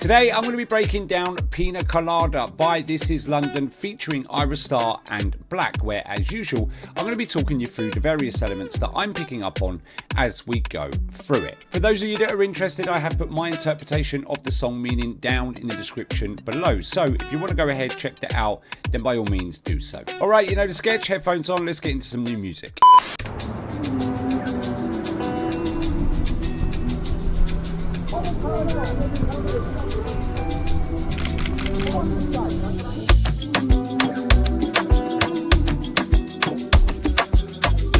Today I'm going to be breaking down Pina Colada by Thisizlondon featuring Ayra Starr and Black, where as usual I'm going to be talking you through the various elements that I'm picking up on as we go through it. For those of you that are interested, I have put my interpretation of the song meaning down in the description below, so if you want to go ahead check that out, then by all means do so. Alright, you know the sketch, headphones on, let's get into some new music.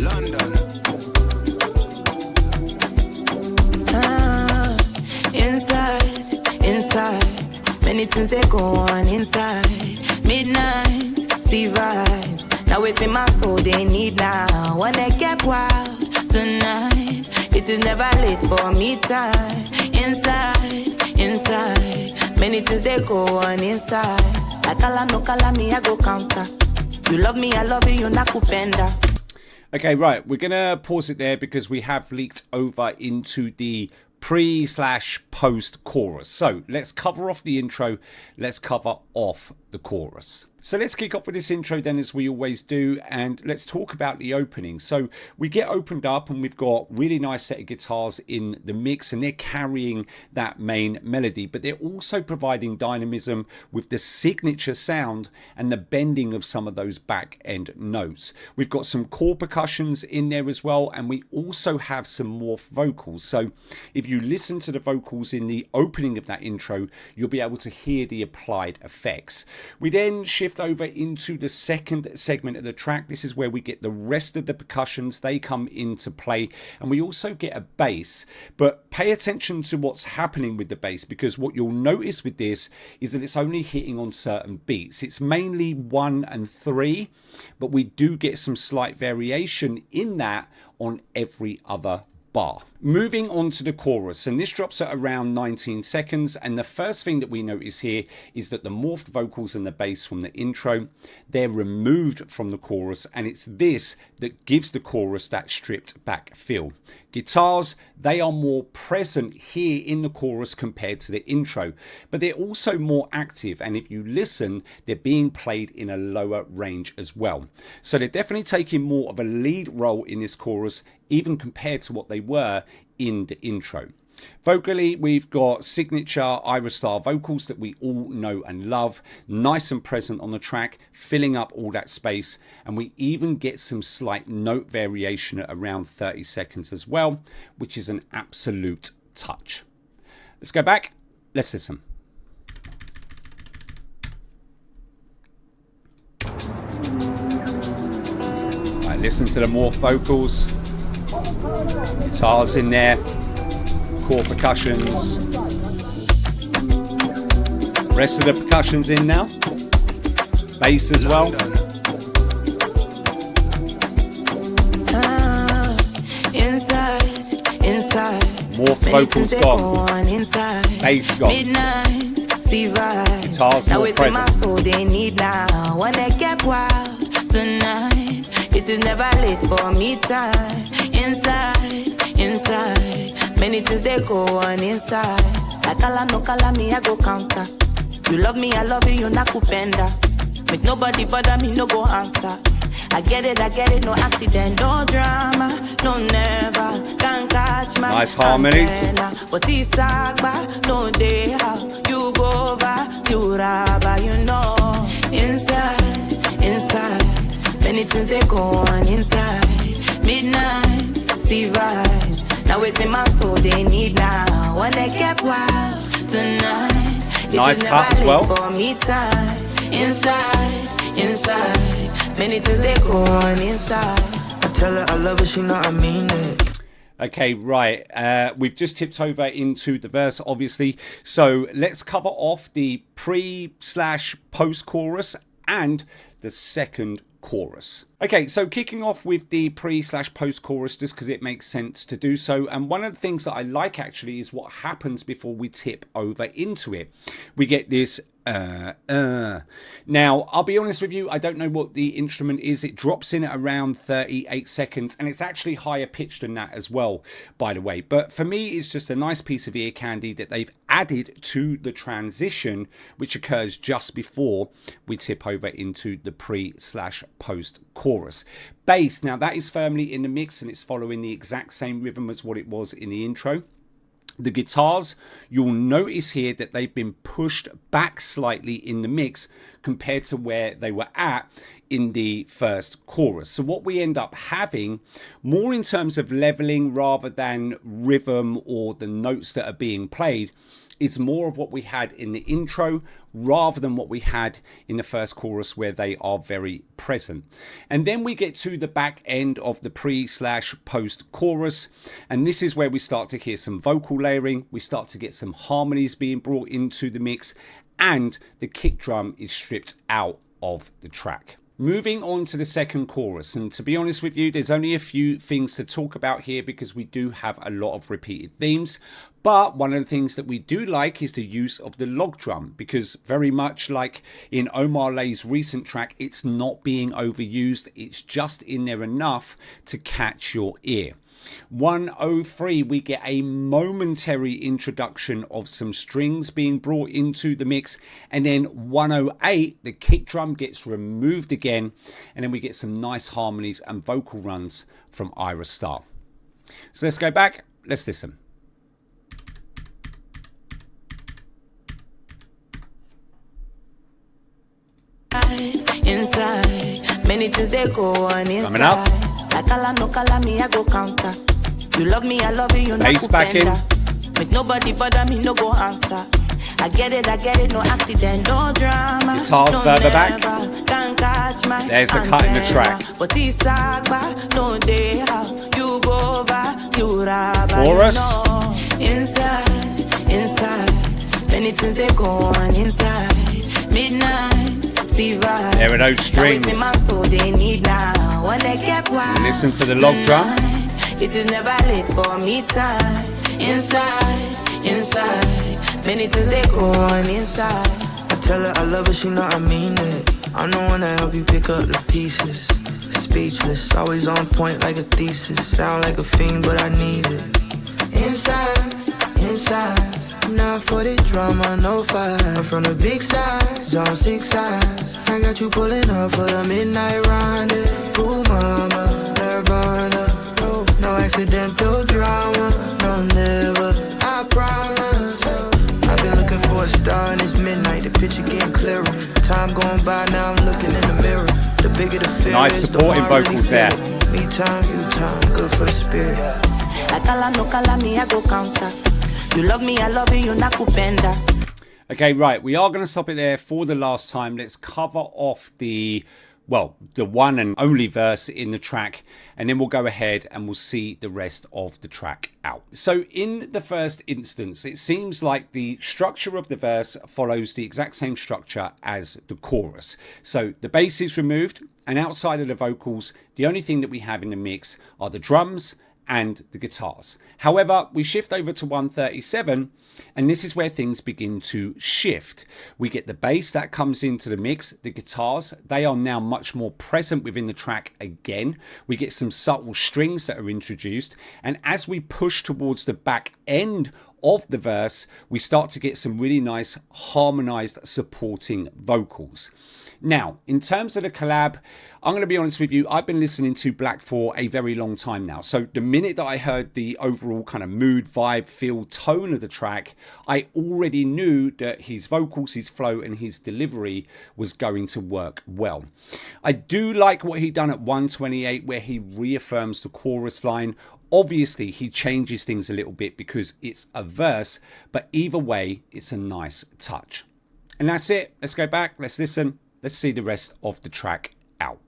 London. Inside, many things they go on inside. Midnight, see vibes. Now it's in my soul they need now. Wanna get wild tonight. It is never late for me time. Inside, many things they go on inside. Like no call me, I go counter. You love me, I love you, you're not kupenda. Okay, right, we're gonna pause it there because we have leaked over into the pre/post chorus. So let's cover off the intro, let's cover off the chorus. So let's kick off with this intro then, as we always do, and let's talk about the opening. So we get opened up and we've got really nice set of guitars in the mix and they're carrying that main melody, but they're also providing dynamism with the signature sound and the bending of some of those back end notes. We've got some core percussions in there as well, and we also have some morph vocals. So if you listen to the vocals in the opening of that intro, you'll be able to hear the applied effects. We then shift over into the second segment of the track. This is where we get the rest of the percussions. They come into play, and we also get a bass. But pay attention to what's happening with the bass, because what you'll notice with this is that it's only hitting on certain beats. It's mainly 1 and 3, but we do get some slight variation in that on every other bar. Moving on to the chorus, and this drops at around 19 seconds, and the first thing that we notice here is that the morphed vocals and the bass from the intro, they're removed from the chorus, and it's this that gives the chorus that stripped back feel. Guitars, they are more present here in the chorus compared to the intro, but they're also more active, and if you listen, they're being played in a lower range as well. So they're definitely taking more of a lead role in this chorus, even compared to what they were in the intro. Vocally, we've got signature Ayra Starr vocals that we all know and love, nice and present on the track, filling up all that space, and we even get some slight note variation at around 30 seconds as well, which is an absolute touch. Let's go back, let's listen. Right, listen to the morph vocals. Guitars in there, core percussions, rest of the percussions in now, bass as well. Morph vocals gone, bass gone, guitars more present. They need now. Wanna get wild tonight. It is never late for me time. Inside, many things they go on inside. Like no call me, I go counter. You love me, I love you, you're not kupenda. Make nobody bother me, no go answer. I get it, no accident, no drama, no never. Can't catch my nice harmonies. But if Sagba, no day how you go over, you rabba, you know. Inside, many things they go on inside. Midnight, see vibes. Now it's in my soul they need now. Wanna get wild tonight. Nice cut as well. For me time. Inside, many things they go on inside. I tell her I love her, she know I mean it. Okay, right, we've just tipped over into the verse, obviously, so let's cover off the pre/post chorus and the second chorus. Okay, so kicking off with the pre/post chorus, just because it makes sense to do so, and one of the things that I like actually is what happens before we tip over into it. We get this Now, I'll be honest with you, I don't know what the instrument is. It drops in at around 38 seconds, and it's actually higher pitched than that as well, by the way. But for me, it's just a nice piece of ear candy that they've added to the transition, which occurs just before we tip over into the pre/post chorus. Bass, now that is firmly in the mix, and it's following the exact same rhythm as what it was in the intro. The guitars, you'll notice here that they've been pushed back slightly in the mix compared to where they were at in the first chorus. So what we end up having, more in terms of leveling rather than rhythm or the notes that are being played, is more of what we had in the intro rather than what we had in the first chorus, where they are very present. And then we get to the back end of the pre/post chorus, and this is where we start to hear some vocal layering, we start to get some harmonies being brought into the mix, and the kick drum is stripped out of the track. Moving on to the second chorus, and to be honest with you, there's only a few things to talk about here because we do have a lot of repeated themes. But one of the things that we do like is the use of the log drum, because very much like in Omar Lay's recent track, it's not being overused. It's just in there enough to catch your ear. 103, we get a momentary introduction of some strings being brought into the mix, and then 108, the kick drum gets removed again, and then we get some nice harmonies and vocal runs from Ayra Starr. So let's go back, let's listen. Inside, many things they go on inside. Coming up. Like no call me, I go counter. You love me, I love you, bass back in. Make nobody bother me, no go answer. I get it, no accident, no drama. Guitars no further never, back. Can't catch my there's the cut in the track. But if Sagba, no day how you go over, you rabba. Chorus. Inside, many things they go on inside. Midnight. There are those strings. Listen to the log drum. It is never late for me time. Inside, many things they go on inside. I tell her I love her, she know I mean it. I'm the one that help you pick up the pieces. Speechless, always on point like a thesis. Sound like a fiend, but I need it. Inside. Not for the drama, no fight. I'm from the big size, on 6 sides. I got you pulling up for the midnight rendezvous, mama, Nirvana. No accidental drama, no never, I promise. I've been looking for a star and it's midnight. The picture getting clearer. Time going by, now I'm looking in the mirror. The bigger the fear nice is, supporting the more vocals really there. Me time, you time, good for the spirit. I call me, I go counter. You love me, I love you, nakupenda. Okay, right, we are going to stop it there for the last time. Let's cover off the one and only verse in the track, and then we'll go ahead and we'll see the rest of the track out. So in the first instance, it seems like the structure of the verse follows the exact same structure as the chorus. So the bass is removed, and outside of the vocals, the only thing that we have in the mix are the drums and the guitars. However, we shift over to 137, and this is where things begin to shift. We get the bass that comes into the mix, the guitars, they are now much more present within the track again. We get some subtle strings that are introduced, and as we push towards the back end of the verse, we start to get some really nice harmonized supporting vocals. Now, in terms of the collab, I'm going to be honest with you, I've been listening to Black for a very long time now. So the minute that I heard the overall kind of mood, vibe, feel, tone of the track, I already knew that his vocals, his flow, and his delivery was going to work well. I do like what he done at 128, where he reaffirms the chorus line. Obviously, he changes things a little bit because it's a verse, but either way, it's a nice touch. And that's it. Let's go back. Let's listen. Let's see the rest of the track out.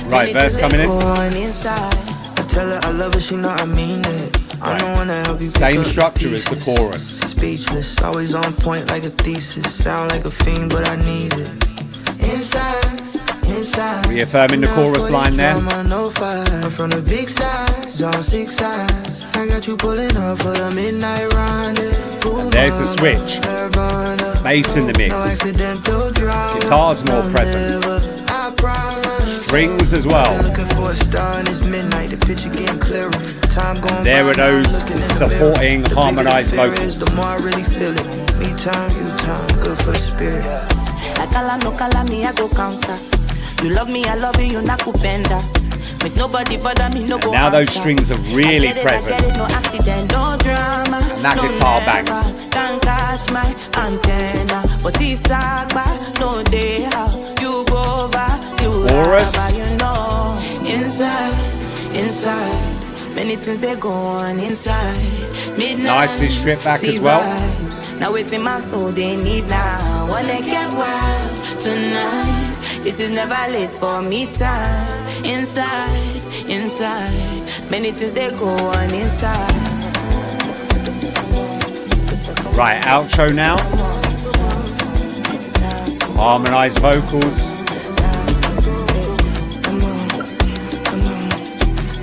Right, verse coming in. I tell her I love her, she know I mean it. I'm the one that help you. Same structure as the chorus. Speechless, always on point like a thesis. Sound like a fiend, but I need it. Inside, inside. Reaffirming the chorus line there. No fight. I'm from the big size, on 6 sides. I got you pulling up for the midnight rendezvous. There's the switch. Bass in the mix. Guitar's more present. Strings as well. And there are those supporting harmonized vocals. The more I really feel it. Me time, you time, good for the spirit. I call me, I go counter. You love me, I love you, you're not kupenda. Make nobody bother me, no go. Now those strings are really present. No accident, no drama. And that guitar bangs. Can't catch my antenna. But if Sagba, no day how you go over, you chorus. You know, inside. Many things they go on inside. Midnight, Nicely stripped back as well. Vibes. Now it's in my soul, they need now. Wanna get wild tonight. It is never late for me time. Inside. Many things they go on inside. Right, outro now. Harmonized vocals.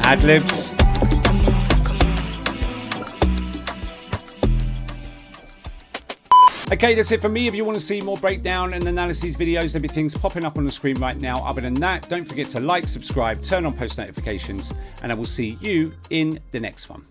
Ad-libs. Okay, that's it for me. If you want to see more breakdown and analyses videos, everything's popping up on the screen right now. Other than that, don't forget to like, subscribe, turn on post notifications, and I will see you in the next one.